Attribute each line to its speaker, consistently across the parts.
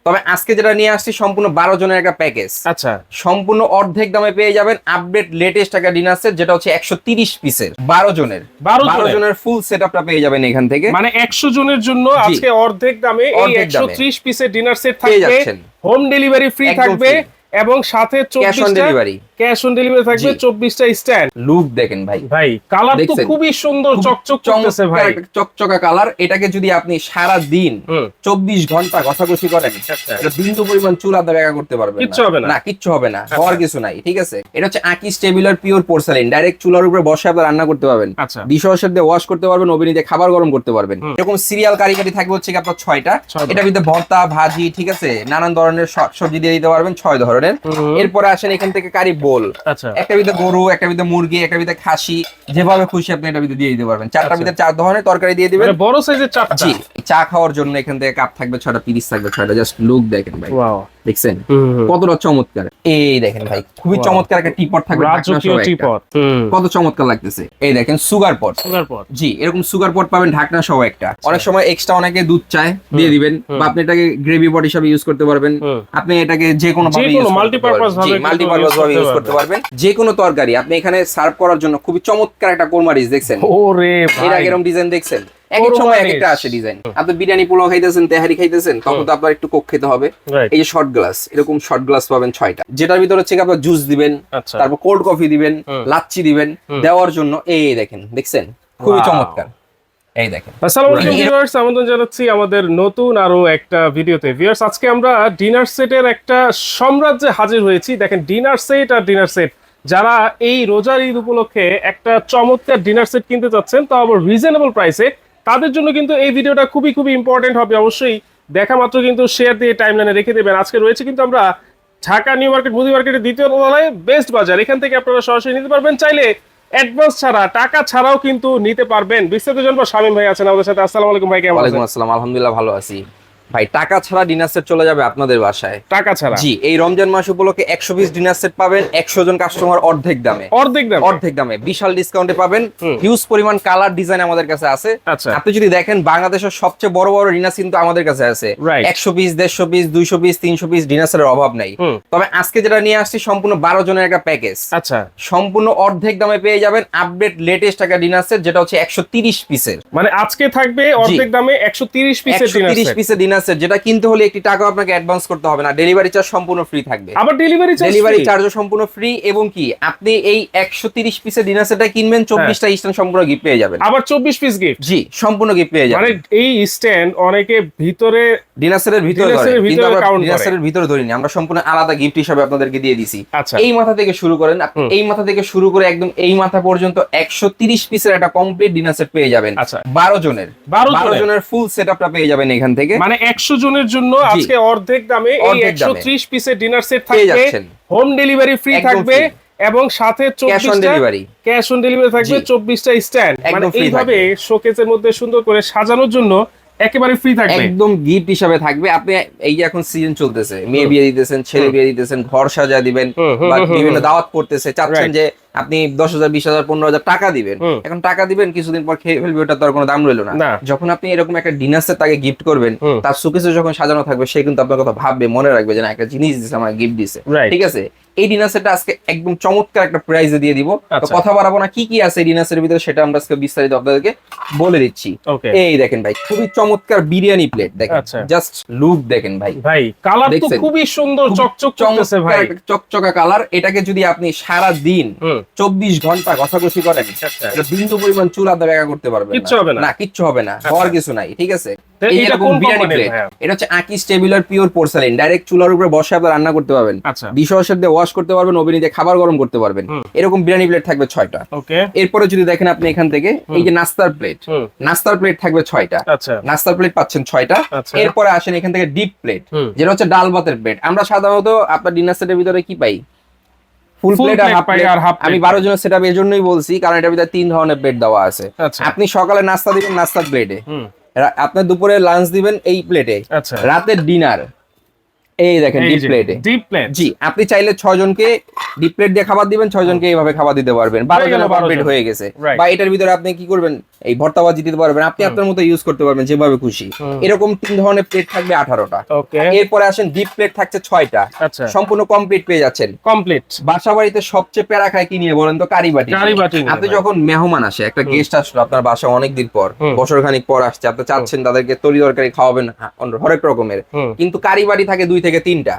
Speaker 1: তবে আজকে যেটা নিয়ে আসছি সম্পূর্ণ 12 জনের একটা প্যাকেজ।
Speaker 2: আচ্ছা,
Speaker 1: সম্পূর্ণ অর্ধেক দামে পেয়ে যাবেন আপডেট লেটেস্ট একটা ডিনার সেট, যেটা হচ্ছে 130 পিসের 12 জনের
Speaker 2: 12
Speaker 1: জনের ফুল সেটআপটা পেয়ে যাবেন এখান থেকে।
Speaker 2: মানে 100 জনের জন্য
Speaker 1: জি।
Speaker 2: আজকে অর্ধেক দামে এই
Speaker 1: অর্ধেক দামে
Speaker 2: 130 পিসের ডিনার সেট
Speaker 1: পেয়ে
Speaker 2: থাকবে,
Speaker 1: যাচ্ছেন।
Speaker 2: হোম ডেলিভারি ফ্রি
Speaker 1: একদম
Speaker 2: থাকবে
Speaker 1: free।
Speaker 2: এবং সাথে
Speaker 1: ক্যাশ অন
Speaker 2: 24টা
Speaker 1: ডেলিভারি।
Speaker 2: ক্যাশ অন ডেলিভারি থাকবে,
Speaker 1: জি।
Speaker 2: 24টা স্ট্যান্ড।
Speaker 1: লুক দেখেন ভাই,
Speaker 2: ভাই কালার তো
Speaker 1: দেখছেন?
Speaker 2: খুবই সুন্দর,
Speaker 1: খুব
Speaker 2: চকচক করতেছে
Speaker 1: চমৎকার
Speaker 2: ভাই।
Speaker 1: একটা চকচকা কালার। এটাকে যদি আপনি সারা দিন 24 ঘন্টা ঘষাঘষি করেন, এটা বিন্দু পরিমাণ চুল আদা ব্যাগা করতে পারবেন
Speaker 2: কিচ্ছু হবে না।
Speaker 1: না, কিচ্ছু হবে না, হওয়ার কিছু নাই। ঠিক আছে, এটা হচ্ছে আকিস টেবিলার পিওর পোর্সালিন, ডাইরেক্ট চুলার উপরে বসে আপনি রান্না করতে পারবেন,
Speaker 2: আচ্ছা।
Speaker 1: ডিশওয়াশার দিয়ে ওয়াশ করতে পারবেন, ওভেনে দিয়ে খাবার গরম করতে পারবেন। এরকম সিরিয়াল কারিগরি থাকবে হচ্ছে কি আপনার 6টা। এটা ভিতরে ভর্তা, ভাজি, ঠিক আছে, নানান ধরনের সবজি দিয়ে দিতে পারবেন, 6 ধরনের। এরপরে আসেন এখান থেকে কারি বোল,
Speaker 2: আচ্ছা,
Speaker 1: একটা ভিতরে গরু, একটা ভিতরে মুরগি, একটা ভিতরে খাসি, যেভাবে খুশি আপনি এটা ভিতরে দিয়ে দিতে পারবেন। 4টা ভিতরে 4 ধরনের তরকারি দিয়ে দিবেন।
Speaker 2: মানে বড় সাইজের চাপটা।
Speaker 1: জি, চা খাওয়ার জন্য এখান থেকে কাপ থাকবে 6টা, পিরিচ থাকবে 6টা। জাস্ট লুক দেখেন ভাই,
Speaker 2: ওয়াও,
Speaker 1: দেখছেন কতটা চমৎকার। এই দেখেন ভাই, খুবই চমৎকার একটা টিপট থাকবে,
Speaker 2: রাজকীয় টিপট।
Speaker 1: কত চমৎকার লাগতেছে। এই দেখেন সুগার পট,
Speaker 2: সুগার পট।
Speaker 1: জি, এরকম সুগার পট পাবেন ঢাকনা সহ একটা। অনেক সময় এক্সট্রা অনেকে দুধ চায়, দিয়ে দিবেন, বা আপনি এটাকে গ্রেভি পট হিসেবে ইউজ করতে পারবেন। আপনি এটাকে যে কোনো ভাবে
Speaker 2: মাল্টিপারপাস ভাবে
Speaker 1: ইউজ করতে পারবেন। যে কোনো তরকারি আপনি এখানে সার্ভ করার জন্য খুবই চমৎকার একটা কোরমারিচ দেখছেন।
Speaker 2: ওরে
Speaker 1: এর
Speaker 2: ভাই,
Speaker 1: এরকম ডিজাইন দেখছেন, এক এক সময় এক একটা আসে ডিজাইন। আপনি বিরিয়ানি পোলাও খাইতেছেন, তেহারি খাইতেছেন, তখন তো আপনার একটু কোক খেতে হবে।
Speaker 2: Right.
Speaker 1: এই যে শর্ট গ্লাস, এরকম শর্ট গ্লাস পাবেন 6টা, যেটার ভিতরে হচ্ছে আপনার জুস দিবেন,
Speaker 2: আচ্ছা।
Speaker 1: তারপর কোল্ড কফি দিবেন, লাচ্ছি দিবেন, দেওয়ার জন্য। এই দেখেন, দেখছেন খুবই
Speaker 2: Wow.
Speaker 1: চমৎকার। এই দেখেন।
Speaker 2: আসসালামু আলাইকুম ভিউয়ার্স, আমন্ত্রণ জানাচ্ছি আমাদের নতুন আরো একটা ভিডিওতে। ভিউয়ার্স, আজকে আমরা ডিনার সেটের একটা সাম্রাজ্যে হাজির হয়েছি। দেখেন, ডিনার সেট আর ডিনার সেট, যারা এই রোজার ঈদ উপলক্ষে একটা চমৎকার ডিনার সেট কিনতে চাচ্ছেন, তাও আবার রিজনেবল প্রাইসে, তাদের জন্য কিন্তু এই ভিডিওটা খুবই খুবই ইম্পর্টেন্ট হবে। অবশ্যই দেখা মাত্র কিন্তু শেয়ার দিয়ে টাইমলাইনে রেখে দেবেন। আজকে রয়েছে কিন্তু আমরা ঢাকা নিউ মার্কেট মুদি মার্কেটের 2য় তলায় বেস্ট বাজার। এখান থেকে আপনারা সরাসরি নিতে পারবেন, চাইলে অ্যাডভান্স ছাড়া, টাকা ছাড়াও কিন্তু নিতে পারবেন। বিস্তারিত জানবো, শামীম ভাই আছেন আমাদের সাথে। আসসালামু আলাইকুম ভাই, কেমন আছেন?
Speaker 1: ওয়ালাইকুম আসসালাম, আলহামদুলিল্লাহ ভালো আছি ভাই। টাকা ছাড়া ডিনার সেট চলে যাবে আপনাদের বাসায়,
Speaker 2: টাকা ছাড়া।
Speaker 1: জি। এই রমজান মাস উপলক্ষে 120 ডিনার সেট পাবেন 100 জন কাস্টমার অর্ধেক দামে, অর্ধেক দামে বিশাল ডিসকাউন্টে পাবেন। হিউজ পরিমাণ কালার ডিজাইন আমাদের কাছে আছে।
Speaker 2: আচ্ছা।
Speaker 1: আপনি যদি দেখেন, বাংলাদেশের সবচেয়ে বড় বড় ডিনার কিন্তু আমাদের কাছে আছে।
Speaker 2: Right.
Speaker 1: 100 piece, 150 piece, 200 piece, 300 piece dinner সেটের অভাব নাই। তবে আজকে যেটা নিয়ে আসছি সম্পূর্ণ 12 জনের একটা প্যাকেজ।
Speaker 2: আচ্ছা,
Speaker 1: সম্পূর্ণ অর্ধেক দামে পেয়ে যাবেন আপডেট লেটেস্ট একটা ডিনার সেট, যেটা হচ্ছে 130 পিসের।
Speaker 2: মানে আজকে থাকবে অর্ধেক দামে 130 পিসের ডিনার
Speaker 1: 130
Speaker 2: সেট।
Speaker 1: পিসের ডিনার সেট, যেটা কিনতে হলে একটি টাকা আপনাকে অ্যাডভান্স করতে হবে না। ডেলিভারি চার্জ সম্পূর্ণ ফ্রি থাকবে।
Speaker 2: আবার ডেলিভারি
Speaker 1: চার্জও সম্পূর্ণ ফ্রি। এবং কি, আপনি এই 130 পিসের ডিনার সেটটা কিনবেন, 24টা স্ট্যান্ড সম্পূর্ণ গিফট পেয়ে যাবেন।
Speaker 2: আবার 24 পিস গিফট।
Speaker 1: জি, সম্পূর্ণ গিফট পেয়ে যাবেন।
Speaker 2: মানে এই স্ট্যান্ড অনেকে ভিতরে
Speaker 1: ডিনার সেটের ভিতরে
Speaker 2: ডিনার সেটের ভিতরে count
Speaker 1: ডিনার
Speaker 2: করে।
Speaker 1: সেটের ভিতরে ধরিনি, আমরা সম্পূর্ণ আলাদা গিফট হিসেবে আপনাদেরকে দিয়ে দিছি।
Speaker 2: আচ্ছা।
Speaker 1: এই মাথা থেকে শুরু করেন, আপনি এই মাথা থেকে শুরু করে একদম এই মাথা পর্যন্ত 130 পিসের একটা কমপ্লিট ডিনার সেট পেয়ে যাবেন।
Speaker 2: আচ্ছা।
Speaker 1: 12 জনের
Speaker 2: 12
Speaker 1: জনের ফুল সেটআপটা পেয়ে যাবেন এখান থেকে।
Speaker 2: মানে 100 জনের জন্য আজকে অর্ধেক দামে এই
Speaker 1: অর্ধেক দামে
Speaker 2: 130 পিসের ডিনার সেট
Speaker 1: পেয়ে
Speaker 2: থাকবে,
Speaker 1: যাচ্ছেন।
Speaker 2: হোম ডেলিভারি ফ্রি
Speaker 1: একদম
Speaker 2: থাকবে
Speaker 1: free।
Speaker 2: এবং সাথে
Speaker 1: ক্যাশ অন
Speaker 2: 24টা
Speaker 1: ডেলিভারি।
Speaker 2: ক্যাশ অন ডেলিভারি থাকবে,
Speaker 1: জি।
Speaker 2: 24টা স্ট্যান্ড। মানে
Speaker 1: একদম free
Speaker 2: এইভাবে শোকেসের মধ্যে সুন্দর করে সাজানোর জন্য একেবারে ফ্রি থাকবে,
Speaker 1: একদম গিফট হিসাবে থাকবে। আপনি এই যে এখন সিজন চলতেছে, মেয়ে বিয়ে দিতেছেন, ছেলে বিয়ে দিতেছেন, ঘর সাজা দিবেন, বা বিভিন্ন দাওয়াত করতেছে, চাচ্ছেন যে আপনি 10,000, 20,000, 15,000 টাকা দিবেন। এখন টাকা দিবেন, কিছুদিন পর খেয়ে ফেলবে, ওটা তো আর কোনো দাম রইলো না। যখন আপনি এরকম একটা ডিনার সেট তাকে গিফট করবেন, তার শোকেসে যখন সাজানো থাকবে, সে কিন্তু আপনার কথা ভাববে, মনে রাখবে যে না, একটা জিনিস দিছে, আমার গিফট দিছে। ঠিক আছে, এই ডিনার সেটটা আজকে একদম চমৎকার একটা প্রাইসে দিয়ে দিব। তো কথা বাড়াবো না, কি কি আছে এই ডিনার সেটের ভিতরে সেটা আমরা আজকে বিস্তারিত আপনাদেরকে বলে দিচ্ছি। এই দেখেন ভাই, খুবই চমৎকার বিরিয়ানি প্লেট দেখেন, জাস্ট লুক দেখেন ভাই।
Speaker 2: ভাই কালার তো খুবই সুন্দর, চকচক করতেছে ভাই,
Speaker 1: চকচকা কালার। এটাকে যদি আপনি সারা দিন 24 ঘন্টা ঘষাঘষি করেন, এটা বিন্দু পরিমাণ চুল আদা ব্যাগা করতে পারবেন না, কিচ্ছু হবে না, হওয়ার কিছু নাই। ঠিক আছে, এইরকম বিরিয়ানি প্লেট, এটা হচ্ছে আকিস টেবিলার পিওর পোর্সালিন, ডাইরেক্ট চুলার উপরে বসে আপনি রান্না করতে পারবেন, ডিশওয়াশার দিয়ে ওয়াশ করতে পারবেন, ওভেনে দিয়ে খাবার গরম করতে পারবেন। এরকম বিরিয়ানি প্লেট থাকবে 6টা। এরপরে যদি দেখেন আপনি এখান থেকে, এই যে নাস্তার প্লেট থাকবে 6টা। নাস্তার প্লেট পাচ্ছেন 6টা। এরপরে আসেন এখান থেকে ডিপ প্লেট, যেটা হচ্ছে ডাল ভাতের প্লেট। আমরা সাধারণত আপনার ডিনার সেটের ভিতরে কি পাই? ফুল প্লেট আর হাফ প্লেট। আমি 12 জনের সেটআপ এর জন্যই বলছি, কারণ এটার ভিতরে 3 ধরনের প্লেট দেওয়া আছে। আপনি সকালে নাস্তা দিবেন নাস্তার প্লেটে, আপনার দুপুরে লাঞ্চ দিবেন এই প্লেটে, রাতের ডিনার এই দেখেন ডিপ প্লেটে। জি, আপনি চাইলে 6 জনকে ডিপ প্লেট দিয়ে খাবার দিবেন, 6 জনকে এইভাবে খাবার দিতে পারবেন। 12 জনের প্লেট হয়ে গেছে। বা এটার ভিতরে আপনি কি করবেন, এই ভর্তাবাজি দিতে পারবেন, আপনি আপনার মতো ইউজ করতে পারবেন যেভাবে খুশি। এরকম 3 ধরনের প্লেট থাকবে 18টা।
Speaker 2: ওকে,
Speaker 1: এরপরে আসেন ডিপ প্লেট থাকছে 6টা।
Speaker 2: আচ্ছা,
Speaker 1: সম্পূর্ণ কমপ্লিট পেয়ে যাচ্ছেন।
Speaker 2: কমপ্লিট।
Speaker 1: বাসা বাড়িতে সবচেয়ে প্যারা খায় কি নিয়ে বলেন তো? কারি বাটি। আপনি যখন মেহমান আসে, একটা গেস্ট আসলো আপনার বাসা অনেকদিন পর, বছর খানিক পর আসছে, আপনি চাচ্ছেন তাদেরকে তরি তরকারি খাওয়াবেন হরেক রকমের, কিন্তু কারি বাটি থাকে 2 থেকে 3টা।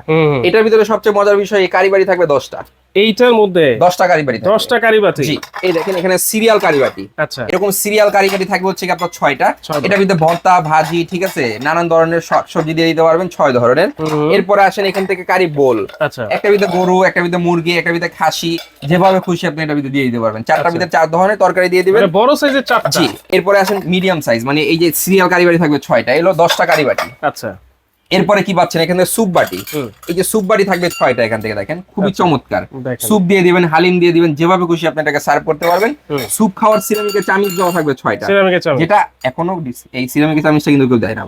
Speaker 1: এটার ভিতরে সবচেয়ে মজার বিষয় এই কারি বাটি থাকবে 10টা।
Speaker 2: এইটার মধ্যে
Speaker 1: 10টা কারি বাটি,
Speaker 2: 10টা কারি বাটি।
Speaker 1: জি, এই দেখেন এখানে সিরিয়াল কারি বাটি।
Speaker 2: আচ্ছা,
Speaker 1: এরকম সিরিয়াল কারি বাটি থাকবে হচ্ছে আপনার 6টা। এটার ভিতরে ভর্তা, ভাজি, ঠিক আছে, নানান ধরনের সবজি দিয়ে দিতে পারবেন 6 ধরনের। এরপরে আসেন এখান থেকে কারি বোল।
Speaker 2: আচ্ছা,
Speaker 1: একটা ভিতরে গরু, একটা ভিতরে মুরগি, একটা ভিতরে খাসি, যেভাবে খুশি আপনি এটা ভিতরে দিয়ে দিতে পারবেন। 4টার ভিতরে 4 ধরনের তরকারি দিয়ে দিবেন,
Speaker 2: বড় সাইজের 4টা।
Speaker 1: জি। এরপরে আসেন মিডিয়াম সাইজ, মানে এই যে সিরিয়াল কারি বাটি থাকবে 6টা, এগুলো 10টা কারি বাটি।
Speaker 2: আচ্ছা,
Speaker 1: এরপরে কি পাচ্ছেন এখানে স্যুপ বাটি। এই যে স্যুপ বাটি থাকবে 6টা, এখান থেকে দেখেন খুবই চমৎকার। স্যুপ দিয়ে দিবেন, হালিম দিয়ে দিবেন, যেভাবে খুশি আপনি এটাকে সার্ভ করতে পারবেন। স্যুপ খাওয়ার সিরামিকের চামচ দেওয়া থাকবে 6টা, যেটা এখনো এই সিরামিকের চামচটা কিন্তু কেউ দেয় না,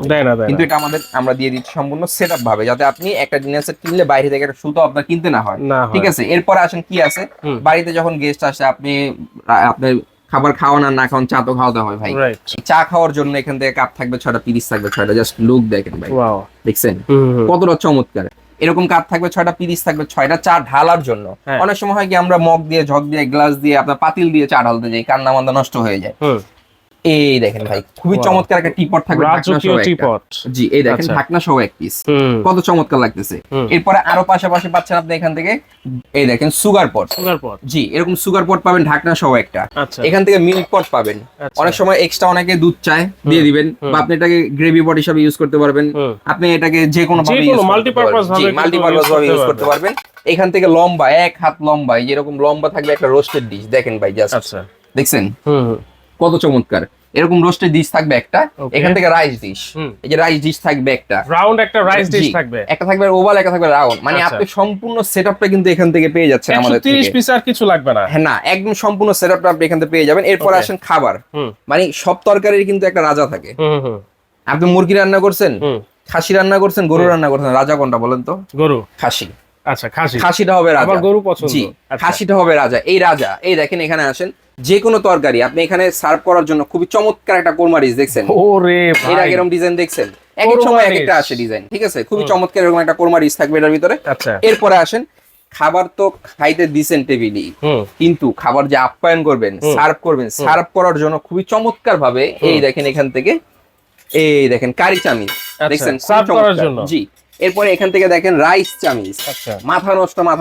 Speaker 1: কিন্তু এটা আমরা দিয়ে দিচ্ছি সম্পূর্ণ সেটআপ ভাবে, যাতে আপনি একটা ডিনার সেট কিনলে বাইরে থেকে একটা সুতো আপনার কিনতে না হয়, ঠিক আছে। এরপরে আসেন কি আছে, বাড়িতে যখন গেস্ট আসে, আপনি খাবার খাওয়ান আর না খাওয়ান, চা তো খাওয়াতে হয় ভাই। চা খাওয়ার জন্য এখান থেকে কাপ থাকবে 6টা, পিরিচ থাকবে 6টা। জাস্ট লুক দেখেন ভাই, দেখছেন কতটা চমৎকার। এরকম কাপ থাকবে 6টা, পিরিচ থাকবে 6টা। চা ঢালার জন্য অনেক সময় হয় কি আমরা মগ দিয়ে, ঝক দিয়ে, গ্লাস দিয়ে, আপনার পাতিল দিয়ে চা ঢালতে যাই, কান্না মান্দা নষ্ট হয়ে যায়। এই দেখেন ভাই, খুবই চমৎকার একটা টিপট থাকবে, জি। এই দেখেন ঢাকনা সহ এক পিস, কত চমৎকার লাগতেছে। এরপরে আরো পাশাপাশি পাচ্ছেন আপনি এখান থেকে, এই দেখেন সুগার পট, জি। এরকম সুগার পট পাবেন ঢাকনা সহ একটা। এখান থেকে মিল্ক পট পাবেন, অনেক সময় এক্সট্রা অনেকে দুধ চায় দিয়ে দিবেন, বা আপনি এটাকে গ্রেভি পট হিসেবে ইউজ করতে পারবেন। আপনি এটাকে যে কোনো ভাবে মাল্টিপারপাস ভাবে ইউজ করতে পারবেন। এখান থেকে লম্বা 1 হাত লম্বা, যেরকম লম্বা থাকবে একটা রোস্টেড ডিশ, দেখেন ভাই জাস্ট, দেখছেন কত চমৎকার। এরকম রোস্টেড ডিশ থাকবে একটা। এখান থেকে রাইস ডিশ, এই যে রাইস ডিশ থাকবে একটা,
Speaker 2: রাউন্ড একটা রাইস ডিশ থাকবে,
Speaker 1: একটা থাকবে ওভাল, একটা থাকবে রাউন্ড, মানে আপনি সম্পূর্ণ সেটআপটা কিন্তু এখান থেকে পেয়ে যাচ্ছেন আমাদের থেকে।
Speaker 2: 130 পিস আর কিছু লাগবে না,
Speaker 1: হ্যাঁ না, একদম সম্পূর্ণ সেটআপটা আপনি এখান থেকে পেয়ে যাবেন। এরপর আসেন খাবার, মানে সব তরকারির কিন্তু একটা রাজা থাকে। আপনি মুরগি রান্না করছেন, খাসি রান্না করছেন, গরু রান্না করছেন, রাজা কোনটা বলেন তো?
Speaker 2: গরু,
Speaker 1: খাসি।
Speaker 2: আচ্ছা, খাসিটা
Speaker 1: হবে রাজা,
Speaker 2: গরু পছন্দ,
Speaker 1: জি। খাসিটা হবে রাজা। এই রাজা, এই দেখেন এখানে আসেন, যে কোনো তরকারি আপনি এখানে সার্ভ করার জন্য খুবই চমৎকার একটা কোরমারিচ দেখছেন।
Speaker 2: ওরে ভাই,
Speaker 1: এর এরকম ডিজাইন দেখছেন, এক এক সময় এক একটা আসে ডিজাইন, ঠিক আছে। খুবই চমৎকার এরকম একটা কোরমারিচ থাকবে এটার ভিতরে।
Speaker 2: আচ্ছা,
Speaker 1: এরপরে আসেন খাবার তো খাইতে দিছেন টেবিলই, কিন্তু খাবার যে আপ্যায়ন করবেন, সার্ভ করবেন, সার্ভ করার জন্য খুবই চমৎকার ভাবে এই দেখেন এখান থেকে, এই দেখেন কারি চামিচ দেখছেন
Speaker 2: সার্ভ করার জন্য,
Speaker 1: জি। এরপরে এখান থেকে দেখেন রাইস চামিচ, মাথা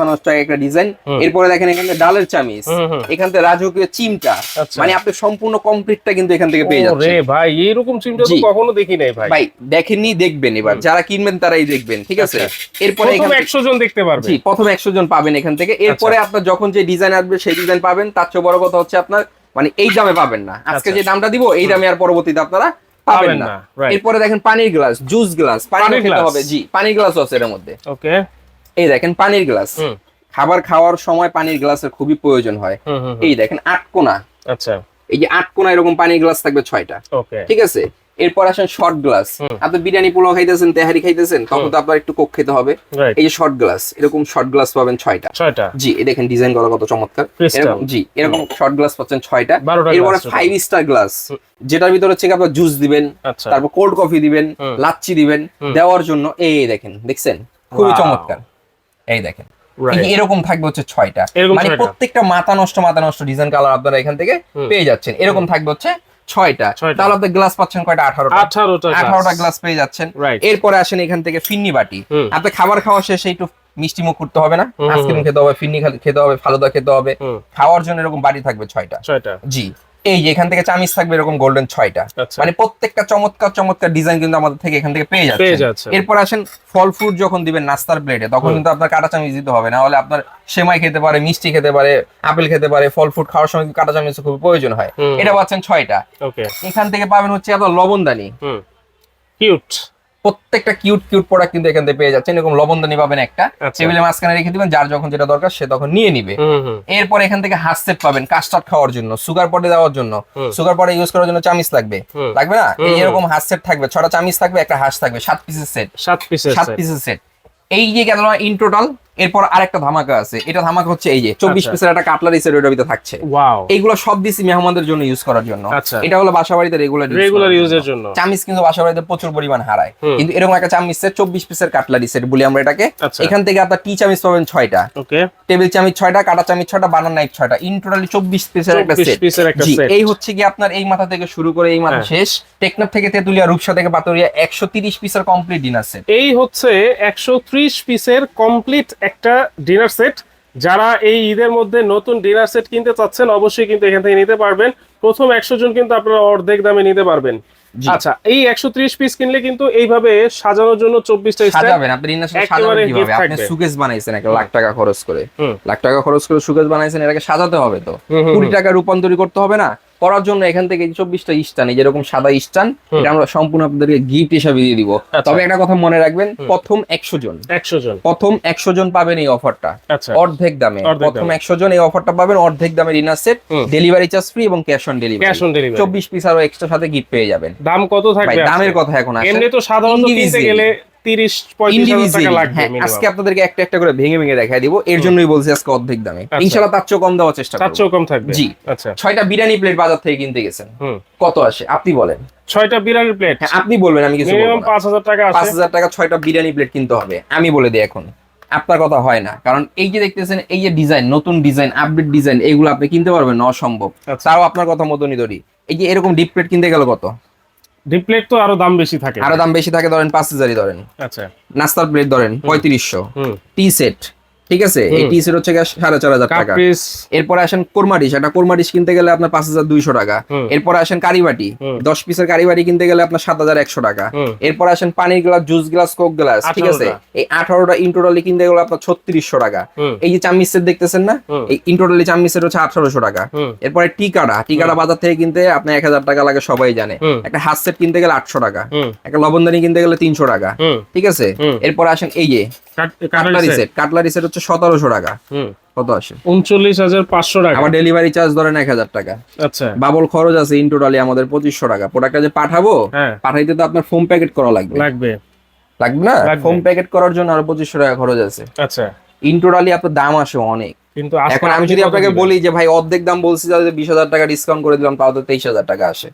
Speaker 1: নষ্ট একটা ডিজাইন। এরপরে দেখেন এখানে ডালের চামিচ, এখান থেকে রাজকীয় চিমটা, মানে আপনি সম্পূর্ণ কমপ্লিটটা কিন্তু এখান থেকে পেয়ে যাচ্ছেন।
Speaker 2: আরে ভাই, এরকম চিমটা তো কখনো দেখি নাই ভাই।
Speaker 1: ভাই দেখেননি, দেখবেন, এবার যারা কিনবেন তারাই দেখবেন, ঠিক আছে। এরপরে
Speaker 2: প্রথম 100 জন দেখতে পারবে,
Speaker 1: জি, প্রথম 100 জন পাবেন এখান থেকে। এরপরে আপনার যখন যে ডিজাইন আসবে সেই ডিজাইন পাবেন। তার চেয়ে বড় কথা হচ্ছে আপনার মানে এই দামে পাবেন না, আজকে যে দামটা দিব এই দামে আর পরবর্তীতে আপনারা পাবেন না। এরপরে দেখেন পানির গ্লাস, জুস গ্লাস, পানি খেতে হবে, জি। পানির গ্লাস আছে এর মধ্যে, ওকে। এই দেখেন পানির গ্লাস, খাবার খাওয়ার সময় পানির গ্লাসের খুবই প্রয়োজন হয়। এই দেখেন 8 কোণা, আচ্ছা। এই যে 8 কোণা এরকম পানির গ্লাস থাকবে 6টা, ওকে, ঠিক আছে। এরপর আসেন শর্ট গ্লাস, আপনি বিরিয়ানি পোলাও খাইতেছেন, তেহারি খাইতেছেন, তখন তো আপনার একটু কোক খেতে হবে। এই যে শর্ট গ্লাস, এরকম শর্ট গ্লাস পাবেন 6টা, জি। এই দেখেন ডিজাইন করা কত চমৎকার, এরকম, জি। এরকম শর্ট গ্লাস পাচ্ছেন 6টা। এরপরে 5 স্টার গ্লাস, যেটার ভিতরে হচ্ছে আপনার জুস দিবেন, তারপর কোল্ড কফি দিবেন, লাচ্ছি দিবেন দেওয়ার জন্য। এই দেখেন, দেখছেন খুবই চমৎকার। এই দেখেন এরকম থাকবে হচ্ছে 6টা, মানে প্রত্যেকটা মাথা নষ্ট ডিজাইন কালার আপনারা এখান থেকে পেয়ে যাচ্ছেন। এরকম থাকবে হচ্ছে 6টা। তাহলে আপনি গ্লাস পাচ্ছেন কয়টা? 18টা গ্লাস পেয়ে যাচ্ছেন। এরপরে আসেন এখান থেকে ফিন্নি বাটি, আপনি খাবার খাওয়া শেষে একটু মিষ্টি মুখ করতে হবে না, আইসক্রিম খেতে হবে, ফিন্নি খেতে হবে, ফালুদা খেতে হবে, খাওয়ার জন্য এরকম বাটি থাকবে 6টা, জি। এই যে এখান থেকে চামিচ থাকবে এরকম গোল্ডেন 6টা, মানে প্রত্যেকটা চমৎকার ডিজাইন কিন্তু আমাদের থেকে এখান থেকে পেয়ে যাচ্ছে। এরপর আসেন ফল ফ্রুট যখন দিবেন নাস্তার প্লেটে, তখন কিন্তু আপনার কাঁটা চামিচ দিতে হবে, না হলে আপনার সেমাই খেতে পারে, মিষ্টি খেতে পারে, আপেল খেতে পারে, ফল ফ্রুট খাওয়ার সময় কাঁটা চামিচের খুব প্রয়োজন হয়। এটা পাচ্ছেন 6টা। এখান থেকে পাবেন হচ্ছে আপনার লবণদানি, কিউট, প্রত্যেকটা কিউট প্রোডাক্ট কিন্তু এখান থেকে পেয়ে যাচ্ছেন। এরকম লবণদানি পাবেন একটা, টেবিলের মাঝখানে রেখে দিবেন, যার যখন যেটা দরকার সে তখন নিয়ে নিবে। এরপর এখান থেকে হাঁস সেট পাবেন কাস্টার্ড খাওয়ার জন্য, সুগার পটে দেওয়ার জন্য, সুগার পটে ইউজ করার জন্য চামিচ লাগবে না? এরকম হাঁস সেট থাকবে, 6টা চামিচ থাকবে, একটা হাঁস থাকবে, 7 পিসের সেট, 7 পিসের সেট। এই যে গেল ইন টোটাল এরপর আরেকটা ধামাকা আছে, এটা ধামাকা হচ্ছে এই যে 24 পিসের একটা কাটলারি সেট এর ভিতরে থাকছে।
Speaker 2: ওয়াও,
Speaker 1: এইগুলো সব দিছি মেহমানদের জন্য ইউজ করার জন্য। এটা হলো বাসাবাড়িতে
Speaker 2: রেগুলার ইউজের জন্য।
Speaker 1: চামিচ কিন্তু বাসাবাড়িতে প্রচুর পরিমাণ হারায়, কিন্তু এরকম একটা চামিচ সেট 24 পিসের কাটলারি সেট বলি আমরা এটাকে। এখান থেকে আপনার টি চামিচ পাবেন 6টা, ওকে, টেবিল চামিচ 6টা, কাটা চামিচ 6টা, বানানা নাইফ 6টা, ইন টোটালি 24 পিসের একটা সেট। এই হচ্ছে কি আপনার এই মাথা থেকে শুরু করে এই মাথা শেষ, টেকনাফ থেকে তেতুলিয়া, রূপসা থেকে পাতুরিয়া 130 পিসের কমপ্লিট ডিনার সেট।
Speaker 2: এই হচ্ছে 130 পিসের কমপ্লিট একটা ডিনার সেট। যারা এই ঈদের মধ্যে নতুন ডিনার সেট কিনতে চাচ্ছেন অবশ্যই কিন্তু এখান থেকে নিতে পারবেন। প্রথম 100 জন কিন্তু আপনারা অর্ধেক দামে নিতে পারবেন। আচ্ছা, এই 130 পিস কিনলে কিন্তু এইভাবে সাজানোর জন্য 24টা
Speaker 1: সাজাবেন আপনি। সাজাবেন কিভাবে? আপনি সুকেস বানাইছেন 1 লাখ টাকা খরচ করে, লাখ টাকা খরচ করে সুকেস বানাইছেন, এটাকে সাজাতে হবে তো 20 টাকা রূপান্তরী করতে হবে না? করার জন্য এখান থেকে 24টা স্টান, এই যেরকম সাদা স্টান, এটা আমরা সম্পূর্ণ আপনাদেরকে গিফট হিসেবে দিয়ে দিব। তবে একটা কথা মনে রাখবেন, প্রথম 100 জন পাবেন এই অফারটা অর্ধেক দামে। প্রথম 100 জন এই অফারটা পাবেন অর্ধেক দামে dinner set, delivery charge free এবং ক্যাশ অন ডেলিভারি। 24 পিস আরো এক্সট্রা সাথে গিফট পেয়ে যাবেন।
Speaker 2: দাম কত থাকবে?
Speaker 1: দামের কথা এখন আসে।
Speaker 2: এমনি তো সাধারণত কিনতে গেলে 30-35 টাকা লাগবে।
Speaker 1: আজকে আপনাদেরকে একটা একটা করে ভেঙে ভেঙে দেখাই দিব, এর জন্যই বলছি আজকে অর্ধেক দামে। ইনশাআল্লাহ তার চেয়ে কম দেওয়ার চেষ্টা করব।
Speaker 2: তার চেয়ে কম থাকবে।
Speaker 1: জি। আচ্ছা, 6টা বিরিয়ানি প্লেট বাজার থেকে কিনতে গেছেন, কত আসে আপনি বলেন?
Speaker 2: 6টা বিরিয়ানি প্লেট,
Speaker 1: হ্যাঁ আপনি বলবেন, আমি কিছু বলবো না।
Speaker 2: 5000 টাকা আসে।
Speaker 1: 5000 টাকা 6টা বিরিয়ানি প্লেট কিনতে হবে, আমি বলে দিই এখন। আপনার কথা হয় না, কারণ এই যে দেখতেছেন এই যে ডিজাইন, নতুন ডিজাইন, আপডেট ডিজাইন, এগুলো আপনি কিনতে পারবেন না, অসম্ভব। তাও আপনার কথা মতনই ধরি, এই যে এরকম ডিপ প্লেট কিনতে গেল কত?
Speaker 2: ডিপ প্লেট তো আরো দাম বেশি থাকে,
Speaker 1: আরো দাম বেশি থাকে, ধরেন 5000ই ধরেন। আচ্ছা, নাস্তার প্লেট ধরেন 3500, টি সেট, ঠিক আছে, এই টি সেট হচ্ছে 4500 টাকা। এরপরে আসেন কোরমা ডিশ, একটা কোরমা ডিশ কিনতে গেলে আপনার 5200 টাকা। এরপরে আসেন কারিবাটি, 10 পিসের কারিবাটি কিনতে গেলে আপনার 7100 টাকা। এরপরে আসেন পানির glass, juice glass, Coke glass, ঠিক আছে, এই 18টা ইন টোটালি কিনতে গেলে আপনার 3600 টাকা। এই যে চামচ সেট দেখতেছেন না, এই ইন টোটালি চামচ সেট হচ্ছে 1800 টাকা। এরপরে টিকাটা বাজার থেকে কিনতে আপনার 1000 টাকা লাগে, সবাই জানে। একটা হাত সেট কিনতে গেলে 800 টাকা, একটা লবণদানি কিনতে গেলে 300 টাকা, ঠিক আছে। এরপরে আসেন এই যে কাটলারি সেট হচ্ছে 1700 টাকা, কত আসে?
Speaker 2: 39500 টাকা।
Speaker 1: আমার ডেলিভারি চার্জ ধরেন 1000 টাকা। আচ্ছা, বাবল খরচ আছে ইন টোটালি আমাদের 2500 টাকা। প্রোডাক্টটা যে পাঠাবো, পাঠাইতে তো আপনার ফোম প্যাকেট করা লাগবে না? ফোম প্যাকেট করার জন্য আরো 2500 টাকা খরচ আছে। আচ্ছা, ইন টোটালি আপনার দাম আসে অনেক। কিন্তু এখন আমি যদি আপনাকে বলি যে ভাই অর্ধেক দাম বলছি, তাহলে 20000 টাকা ডিসকাউন্ট করে দিলাম, তাও তো 23000 টাকা আসে।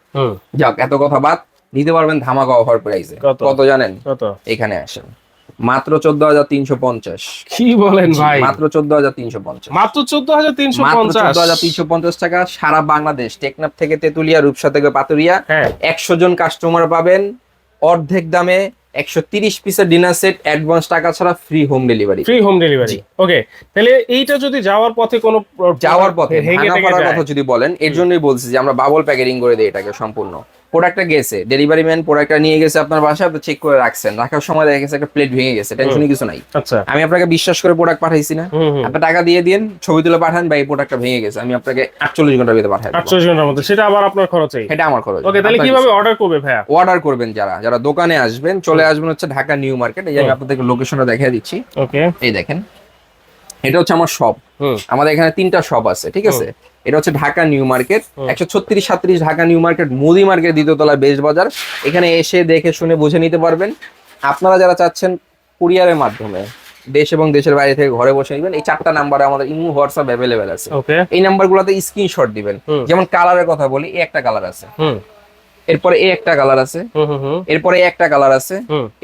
Speaker 1: যাক, এত কথা বাদ, নিতে পারবেন ধামাকা অফার প্রাইসে। কত জানেন? কত? এখানে আসেন, মাত্র 14350। কি বলেন ভাই? মাত্র 14350। মাত্র 14350 টাকা। সারা বাংলাদেশ, টেকনাফ থেকে তেতুলিয়া, রূপসা থেকে পাতুরিয়া 100 জন কাস্টমার পাবেন অর্ধেক দামে 130 পিসের ডিনার সেট, অ্যাডভান্স টাকা ছাড়া ফ্রি হোম ডেলিভারি। ওকে, তাহলে এইটা যদি যাওয়ার পথে ভাঙা পড়ার কথা যদি বলেন, এর জন্যই বলছি যে আমরা বাবল প্যাকেজিং করে দিই এটাকে সম্পূর্ণ। প্রোডাক্টটা গেছে, ডেলিভারি ম্যান প্রোডাক্টটা নিয়ে গেছে আপনার বাসায়, আপনি চেক করে রাখছেন, রাখার সময় দেখা গেছে একটা প্লেট ভেঙে গেছে, টেনশনই কিছু নাই। আচ্ছা, আমি আপনাকে বিশ্বাস করে প্রোডাক্ট পাঠাইছি না, আপনি টাকা দিয়ে দিন, ছবি তুলে পাঠান, ভাই এই প্রোডাক্টটা ভেঙে গেছে, আমি আপনাকে 48 ঘন্টার ভিতরে পাঠাই। 48 ঘন্টার মধ্যে? সেটা আবার আপনার খরচই? এটা আমার খরচ। ওকে, তাহলে কিভাবে অর্ডার করবে ভাইয়া? অর্ডার করবেন যারা দোকানে আসবেন, চলে আসবেন হচ্ছে ঢাকা নিউ মার্কেট। এই যে আমি আপনাদেরকে লোকেশনটা দেখিয়ে দিচ্ছি। ওকে, এই দেখেন, এটা হচ্ছে আমার শপ। আমাদের এখানে 3টা শপ আছে, ঠিক আছে। এটা হচ্ছে Dhaka new market, 136-37 Dhaka new market, মুদি মার্কেট, দ্বিতীয় তলায় বেশ বাজার। এখানে এসে দেখে শুনে বুঝে নিতে পারবেন। আপনারা যারা চাচ্ছেন কুরিয়ারের মাধ্যমে দেশ এবং দেশের বাইরে থেকে ঘরে বসে নিবেন, এই 4টা নাম্বারে আমাদের ইমো, হোয়াটসঅ্যাপ অ্যাভেলেবেল আছে। এই নাম্বারগুলোতে স্ক্রিনশট দিবেন। যেমন কালারের কথা বলি, এই একটা কালার আছে, এরপরে এই একটা কালার আছে, এরপরে একটা কালার আছে,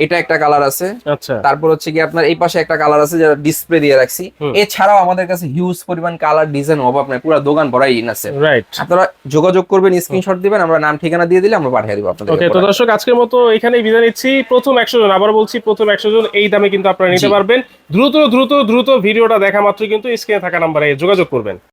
Speaker 1: এটা একটা কালার আছে। আচ্ছা, তারপর হচ্ছে কি আপনার এই পাশে একটা কালার আছে, যেটা ডিসপ্লে দিয়ে রাখছি। এছাড়াও আমাদের কাছে হিউজ পরিমাণ কালার, ডিজাইন অভাব নাই, পুরো দোকান ভরাই আছে। আপনারা যোগাযোগ করবেন, স্ক্রিনশট দিবেন, আমরা নাম ঠিকানা দিয়ে দিলে আমরা পাঠিয়ে দিব আপনাদের। ওকে, তো দর্শক আজকের মতো এখানেই বিদায় নিচ্ছি। প্রথম 100 জন, আবার বলছি, প্রথম 100 জন এই দামে কিন্তু আপনারা নিতে পারবেন। দ্রুত ভিডিওটা দেখা মাত্র কিন্তু স্ক্রিনে থাকা নাম্বারে যোগাযোগ করবেন।